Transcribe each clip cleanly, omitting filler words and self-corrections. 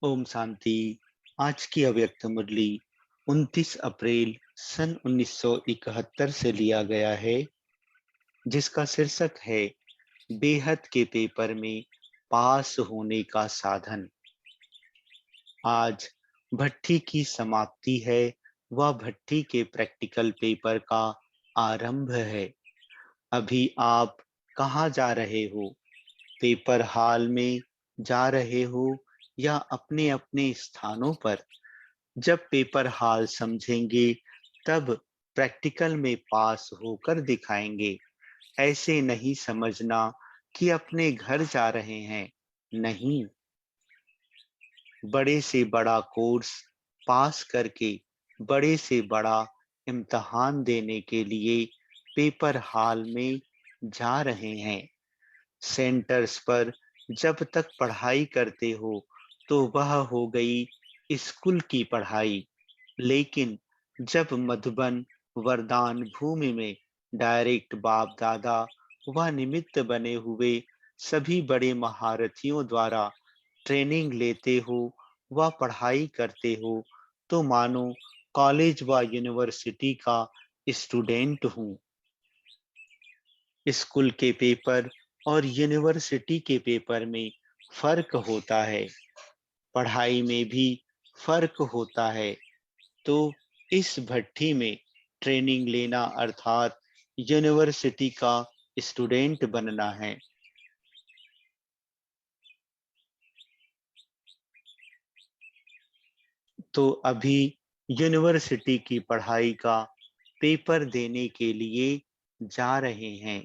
ओम शांति। आज की अव्यक्त मुरली 29 अप्रैल सन 1971 से लिया गया है, जिसका शीर्षक है बेहद के पेपर में पास होने का साधन। आज भट्ठी की समाप्ति है, वह भट्ठी के प्रैक्टिकल पेपर का आरंभ है। अभी आप कहाँ जा रहे हो? पेपर हॉल में जा रहे हो या अपने अपने स्थानों पर? जब पेपर हाल समझेंगे तब प्रैक्टिकल में पास होकर दिखाएंगे। ऐसे नहीं समझना कि अपने घर जा रहे हैं। नहीं, बड़े से बड़ा कोर्स पास करके बड़े से बड़ा इम्तहान देने के लिए पेपर हाल में जा रहे हैं। सेंटर्स पर जब तक पढ़ाई करते हो तो वह हो गई स्कूल की पढ़ाई, लेकिन जब मधुबन वरदान भूमि में डायरेक्ट बाप दादा व निमित्त बने हुए सभी बड़े महारथियों द्वारा ट्रेनिंग लेते हो व पढ़ाई करते हो, तो मानो कॉलेज व यूनिवर्सिटी का स्टूडेंट हूँ। स्कूल के पेपर और यूनिवर्सिटी के पेपर में फर्क होता है, पढ़ाई में भी फर्क होता है। तो इस भट्ठी में ट्रेनिंग लेना अर्थात यूनिवर्सिटी का स्टूडेंट बनना है। तो अभी यूनिवर्सिटी की पढ़ाई का पेपर देने के लिए जा रहे हैं।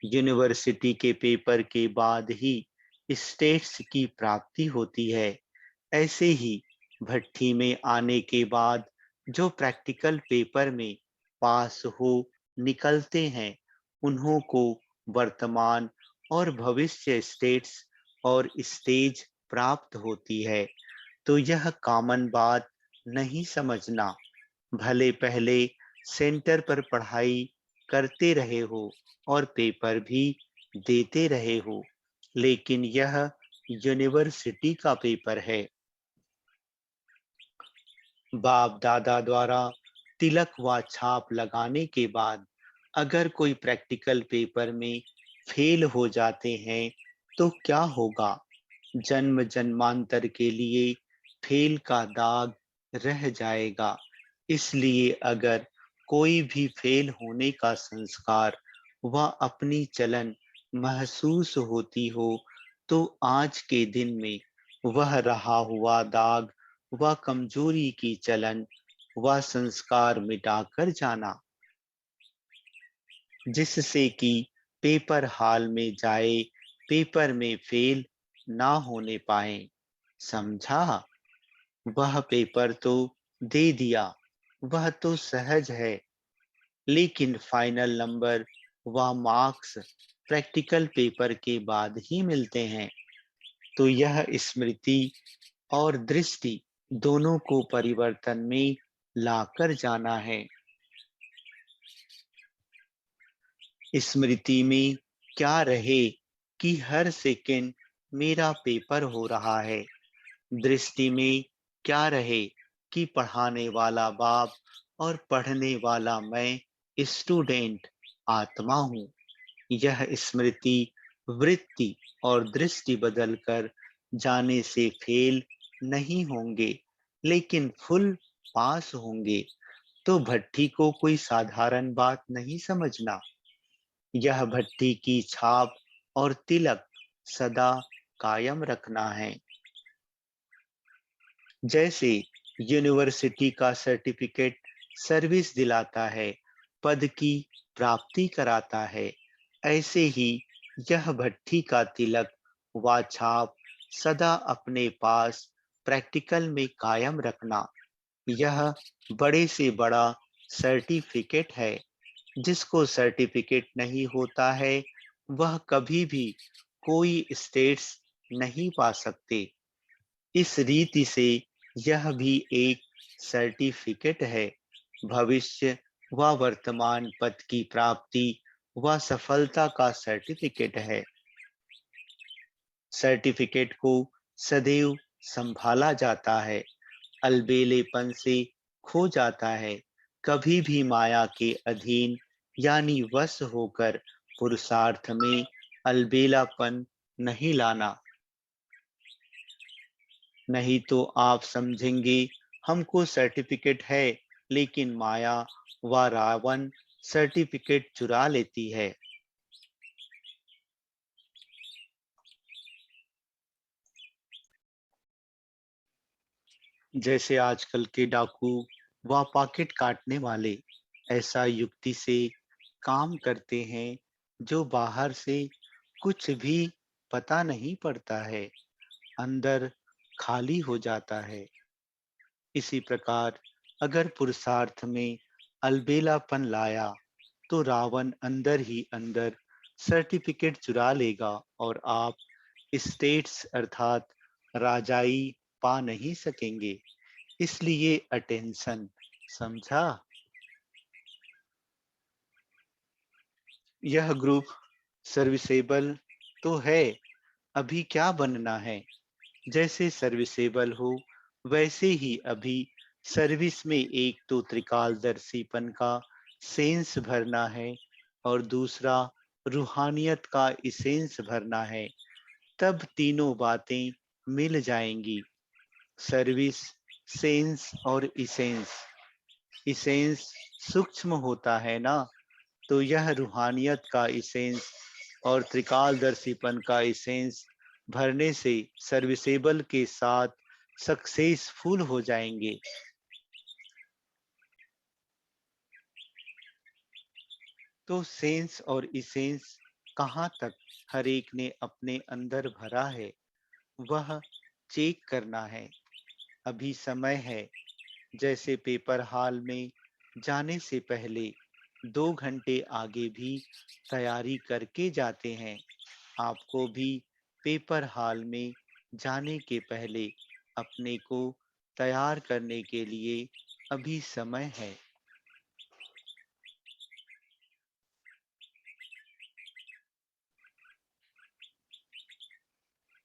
यूनिवर्सिटी के पेपर के बाद ही स्टेट्स की प्राप्ति होती है। ऐसे ही भट्ठी में आने के बाद जो प्रैक्टिकल पेपर में पास हो निकलते हैं, उन्हों को वर्तमान और भविष्य स्टेट्स और स्टेज प्राप्त होती है। तो यह कॉमन बात नहीं समझना। भले पहले सेंटर पर पढ़ाई करते रहे हो और पेपर भी देते रहे हो, लेकिन यह यूनिवर्सिटी का पेपर है। बाप दादा द्वारा तिलक व छाप लगाने के बाद अगर कोई प्रैक्टिकल पेपर में फेल हो जाते हैं तो क्या होगा? जन्म जन्मांतर के लिए फेल का दाग रह जाएगा। इसलिए अगर कोई भी फेल होने का संस्कार व अपनी चलन महसूस होती हो, तो आज के दिन में वह रहा हुआ दाग व कमजोरी की चलन व संस्कार मिटाकर जाना, जिससे कि पेपर हाल में जाए, पेपर में फेल ना होने पाए। समझा? वह पेपर तो दे दिया, वह तो सहज है, लेकिन फाइनल नंबर व मार्क्स प्रैक्टिकल पेपर के बाद ही मिलते हैं। तो यह स्मृति और दृष्टि दोनों को परिवर्तन में लाकर जाना है। स्मृति में क्या रहे कि हर सेकंड मेरा पेपर हो रहा है। दृष्टि में क्या रहे कि पढ़ाने वाला बाप और पढ़ने वाला मैं स्टूडेंट आत्मा हूँ। यह स्मृति, वृत्ति और दृष्टि बदलकर जाने से फेल नहीं होंगे, लेकिन फुल पास होंगे। तो भट्ठी को कोई साधारण बात नहीं समझना। यह भट्ठी की छाप और तिलक सदा कायम रखना है। जैसे यूनिवर्सिटी का सर्टिफिकेट सर्विस दिलाता है, पद की प्राप्ति कराता है, ऐसे ही यह भट्ठी का तिलक व छाप सदा अपने पास प्रैक्टिकल में कायम रखना। यह बड़े से बड़ा सर्टिफिकेट है। जिसको सर्टिफिकेट नहीं होता है, वह कभी भी कोई स्टेट्स नहीं पा सकते। इस रीति से यह भी एक सर्टिफिकेट है। भविष्य व वर्तमान पद की प्राप्ति व सफलता का सर्टिफिकेट है। सर्टिफिकेट को सदैव संभाला जाता है, अलबेलेपन से खो जाता है। कभी भी माया के अधीन यानी वश होकर पुरुषार्थ में अलबेलापन नहीं लाना। नहीं तो आप समझेंगे हमको सर्टिफिकेट है, लेकिन माया व रावण सर्टिफिकेट चुरा लेती है। जैसे आजकल के डाकू व पॉकेट काटने वाले ऐसा युक्ति से काम करते हैं जो बाहर से कुछ भी पता नहीं पड़ता है, अंदर खाली हो जाता है। इसी प्रकार अगर पुरुषार्थ में अलबेलापन लाया तो रावण अंदर ही अंदर सर्टिफिकेट चुरा लेगा और आप स्टेट्स अर्थात राजाई पा नहीं सकेंगे। इसलिए अटेंशन, समझा? यह ग्रुप सर्विसेबल तो है, अभी क्या बनना है? जैसे सर्विसेबल हो वैसे ही अभी सर्विस में एक तो त्रिकालदर्शीपन का सेंस भरना है और दूसरा रूहानियत का इसेंस भरना है। तब तीनों बातें मिल जाएंगी, सर्विस, सेंस और इसेंस। इसेंस सूक्ष्म होता है ना, तो यह रूहानियत का इसेंस और त्रिकालदर्शीपन का इसेंस भरने से सर्विसेबल के साथ सक्सेसफुल हो जाएंगे। तो सेंस और इसेंस कहाँ तक हर एक ने अपने अंदर भरा है, वह चेक करना है। अभी समय है। जैसे पेपर हॉल में जाने से पहले 2 घंटे आगे भी तैयारी करके जाते हैं, आपको भी पेपर हॉल में जाने के पहले अपने को तैयार करने के लिए अभी समय है।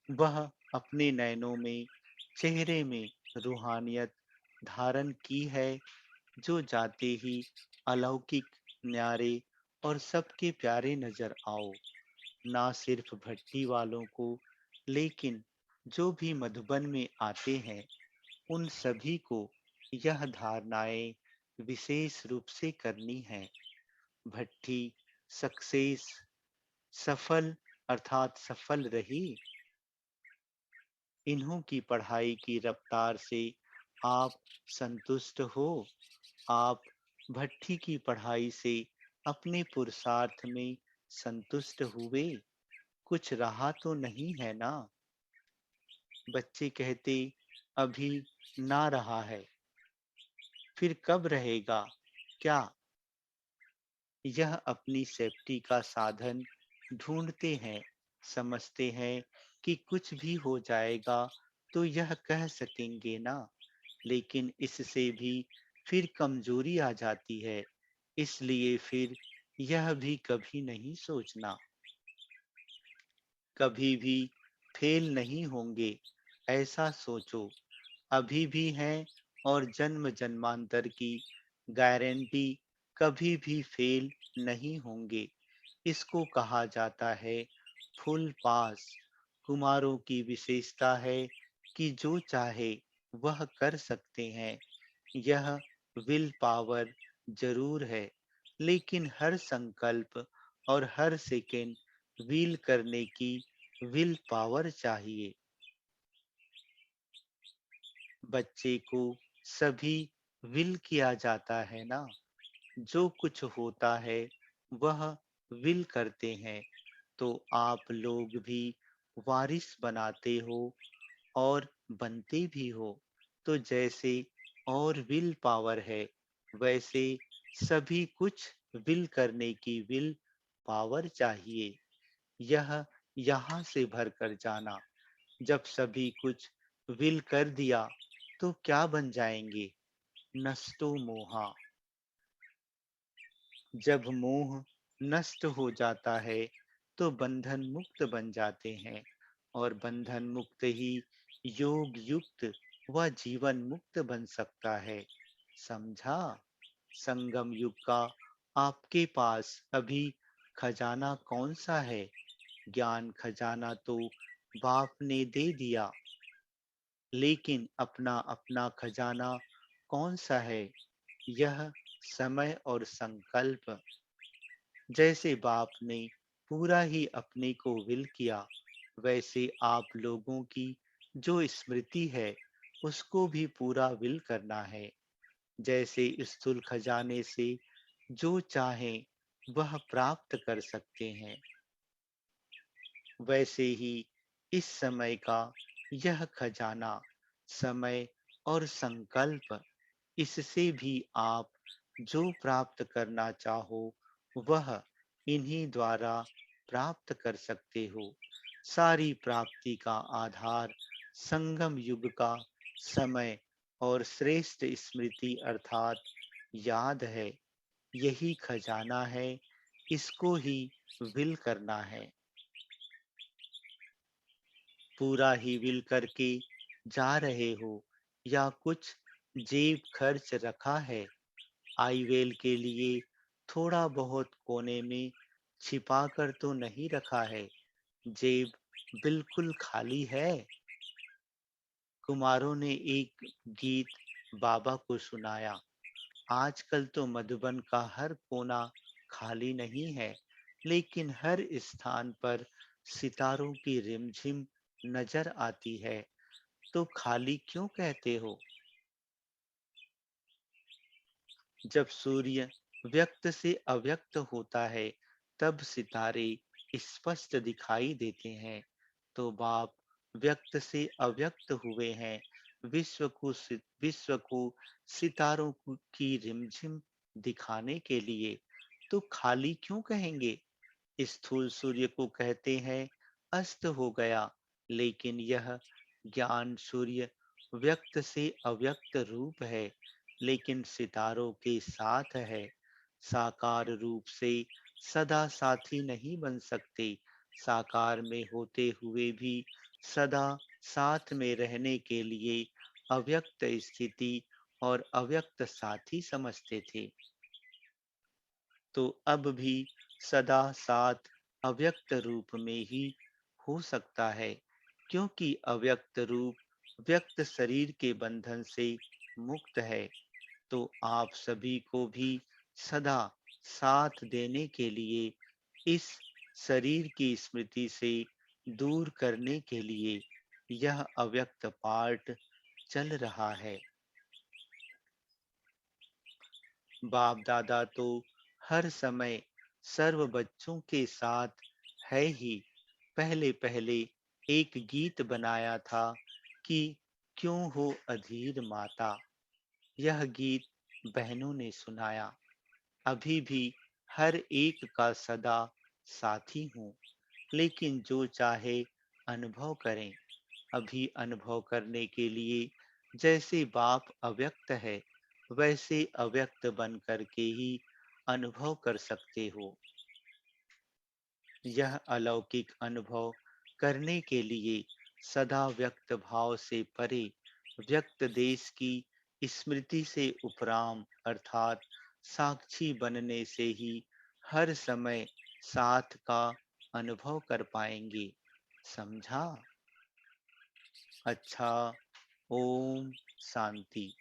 वह अपने नैनों में, चेहरे में रूहानियत धारण की है, जो जाते ही अलौकिक, न्यारे और सबके प्यारे नजर आओ। ना सिर्फ भट्टी वालों को, लेकिन जो भी मधुबन में आते हैं उन सभी को यह धारणाएं विशेष रूप से करनी है। भट्टी सक्सेस, सफल अर्थात सफल रही। इन्हों की पढ़ाई की रफ्तार से आप संतुष्ट हो? आप भट्टी की पढ़ाई से अपने पुरुषार्थ में संतुष्ट हुए? कुछ रहा तो नहीं है ना? बच्चे कहते अभी ना रहा है, फिर कब रहेगा क्या? यह अपनी सेफ्टी का साधन ढूंढते हैं, समझते हैं कि कुछ भी हो जाएगा तो यह कह सकेंगे ना, लेकिन इससे भी फिर कमजोरी आ जाती है। इसलिए फिर यह भी कभी नहीं सोचना, कभी भी फेल नहीं होंगे, ऐसा सोचो। अभी भी हैं और जन्म जन्मांतर की गारंटी, कभी भी फेल नहीं होंगे। इसको कहा जाता है फुल पास। कुमारों की विशेषता है कि जो चाहे वह कर सकते हैं। यह विल पावर जरूर है, लेकिन हर संकल्प और हर सेकेंड विल करने की विल पावर चाहिए। बच्चे को सभी विल किया जाता है ना, जो कुछ होता है वह विल करते हैं। तो आप लोग भी वारिस बनाते हो और बनते भी हो। तो जैसे और विल पावर है, वैसे सभी कुछ विल करने की विल पावर चाहिए। यह यहाँ से भर कर जाना। जब सभी कुछ विल कर दिया तो क्या बन जाएंगे? नष्टो मोहा। जब मोह नष्ट हो जाता है तो बंधन मुक्त बन जाते हैं, और बंधन मुक्त ही योग युक्त व जीवन मुक्त बन सकता है। समझा? संगम युग का आपके पास अभी खजाना कौन सा है? ज्ञान खजाना तो बाप ने दे दिया, लेकिन अपना अपना खजाना कौन सा है? यह समय और संकल्प। जैसे बाप ने पूरा ही अपने को विल किया, वैसे आप लोगों की जो स्मृति है उसको भी पूरा विल करना है। जैसे स्थूल खजाने से जो चाहें वह प्राप्त कर सकते हैं, वैसे ही इस समय का यह खजाना समय और संकल्प, इससे भी आप जो प्राप्त करना चाहो वह इन्हीं द्वारा प्राप्त कर सकते हो। सारी प्राप्ति का आधार संगम युग का समय और श्रेष्ठ स्मृति अर्थात याद है। यही खजाना है, इसको ही विल करना है। पूरा ही विल करके जा रहे हो या कुछ जेब खर्च रखा है? आईवेल के लिए थोड़ा बहुत कोने में छिपा कर तो नहीं रखा है? जेब बिल्कुल खाली है? कुमारों ने एक गीत बाबा को सुनाया। आजकल तो मधुबन का हर कोना खाली नहीं है, लेकिन हर स्थान पर सितारों की रिमझिम नजर आती है। तो खाली क्यों कहते हो? जब सूर्य व्यक्त से अव्यक्त होता है, तब सितारे स्पष्ट दिखाई देते हैं। तो बाप व्यक्त से अव्यक्त हुए हैं, विश्व को की रिमझिम दिखाने के लिए। तो खाली क्यों कहेंगे? स्थूल सूर्य को कहते हैं अस्त हो गया, लेकिन यह ज्ञान सूर्य व्यक्त से अव्यक्त रूप है, लेकिन सितारों के साथ है। साकार रूप से सदा साथी नहीं बन सकते, साकार में होते हुए भी सदा साथ में रहने के लिए अव्यक्त स्थिति और अव्यक्त साथी समझते थे। तो अब भी सदा साथ अव्यक्त रूप में ही हो सकता है, क्योंकि अव्यक्त रूप व्यक्त शरीर के बंधन से मुक्त है। तो आप सभी को भी सदा साथ देने के लिए, इस शरीर की स्मृति से दूर करने के लिए यह अव्यक्त पाठ चल रहा है। बाप दादा तो हर समय सर्व बच्चों के साथ है ही। पहले पहले एक गीत बनाया था कि क्यों हो अधीर माता। यह गीत बहनों ने सुनाया। अभी भी हर एक का सदा साथी हूँ, लेकिन जो चाहे अनुभव करें। अभी अनुभव करने के लिए जैसे बाप अव्यक्त है, वैसे अव्यक्त बन करके ही अनुभव कर सकते हो। यह अलौकिक अनुभव करने के लिए सदा व्यक्त भाव से परे, व्यक्त देश की स्मृति से उपराम अर्थात साक्षी बनने से ही हर समय साथ का अनुभव कर पाएंगे। समझा? अच्छा। ओम शांति।